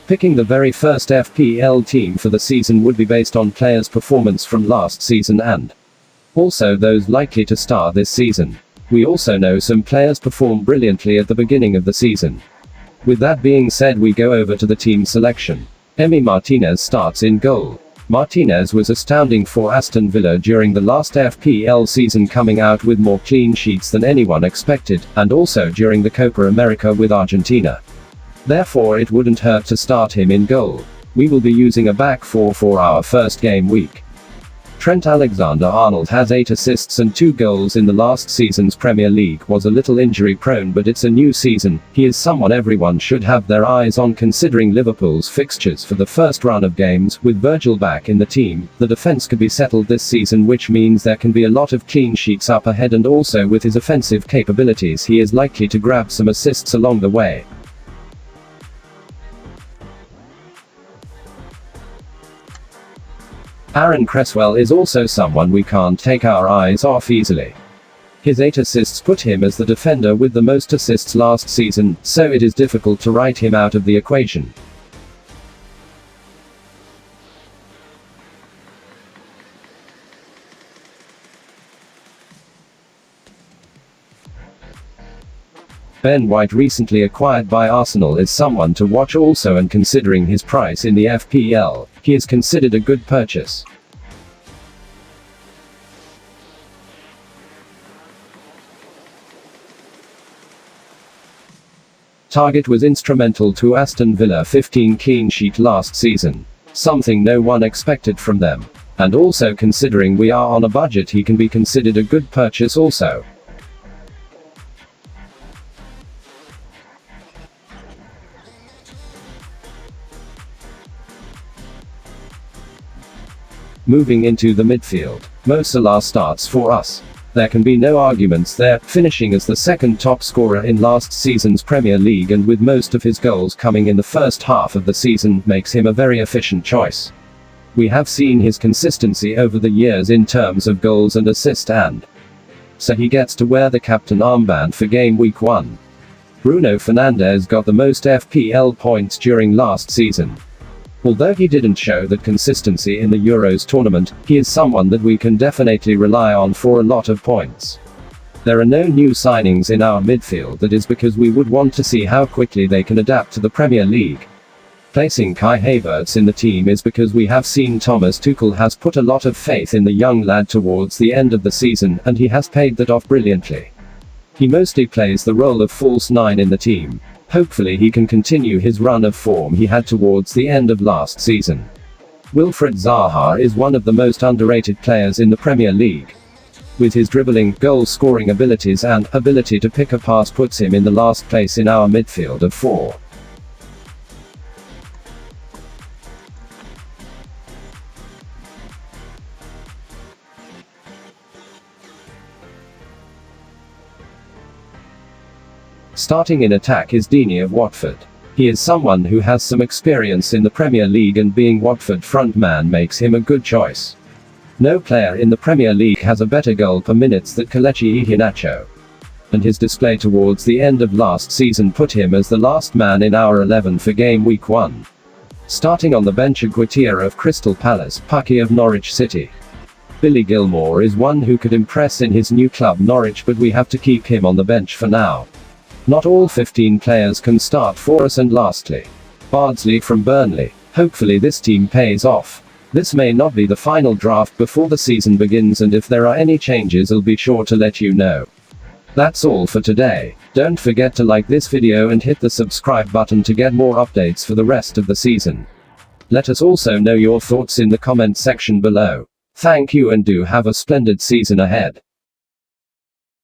Picking the very first FPL team for the season would be based on players' performance from last season and also those likely to start this season. We also know some players perform brilliantly at the beginning of the season. With that being said, we go over to the team selection. Emi Martinez starts in goal. Martinez was astounding for Aston Villa during the last FPL season, coming out with more clean sheets than anyone expected, and also during the Copa America with Argentina. Therefore it wouldn't hurt to start him in goal. We will be using a back four for our first game week. Trent Alexander-Arnold has 8 assists and 2 goals in the last season's Premier League. Was a little injury prone, but it's a new season. He is someone everyone should have their eyes on, considering Liverpool's fixtures for the first run of games. With Virgil back in the team, the defense could be settled this season, which means there can be a lot of clean sheets up ahead, and also with his offensive capabilities he is likely to grab some assists along the way. Aaron Cresswell is also someone we can't take our eyes off easily. His 8 assists put him as the defender with the most assists last season, so it is difficult to write him out of the equation. Ben White, recently acquired by Arsenal, is someone to watch also, and considering his price in the FPL, he is considered a good purchase. Targett was instrumental to Aston Villa 15 clean sheet last season, something no one expected from them. And also considering we are on a budget, he can be considered a good purchase also. Moving into the midfield, Mo Salah starts for us. There can be no arguments there, finishing as the second top scorer in last season's Premier League, and with most of his goals coming in the first half of the season, makes him a very efficient choice. We have seen his consistency over the years in terms of goals and assist, and so he gets to wear the captain armband for game week 1. Bruno Fernandes got the most FPL points during last season. Although he didn't show that consistency in the Euros tournament, he is someone that we can definitely rely on for a lot of points. There are no new signings in our midfield. That is because we would want to see how quickly they can adapt to the Premier League. Placing Kai Havertz in the team is because we have seen Thomas Tuchel has put a lot of faith in the young lad towards the end of the season, and he has paid that off brilliantly. He mostly plays the role of false 9 in the team. Hopefully he can continue his run of form he had towards the end of last season. Wilfred Zaha is one of the most underrated players in the Premier League. With his dribbling, goal-scoring abilities and ability to pick a pass puts him in the last place in our midfield of 4. Starting in attack is Deeney of Watford. He is someone who has some experience in the Premier League, and being Watford frontman makes him a good choice. No player in the Premier League has a better goal per minutes than Kelechi Iheanacho. And his display towards the end of last season put him as the last man in our 11 for game week 1. Starting on the bench are Guitier of Crystal Palace, Pukki of Norwich City. Billy Gilmour is one who could impress in his new club Norwich, but we have to keep him on the bench for now. Not all 15 players can start for us. And lastly, Bardsley from Burnley. Hopefully this team pays off. This may not be the final draft before the season begins, and if there are any changes I'll be sure to let you know. That's all for today. Don't forget to like this video and hit the subscribe button to get more updates for the rest of the season. Let us also know your thoughts in the comment section below. Thank you, and do have a splendid season ahead.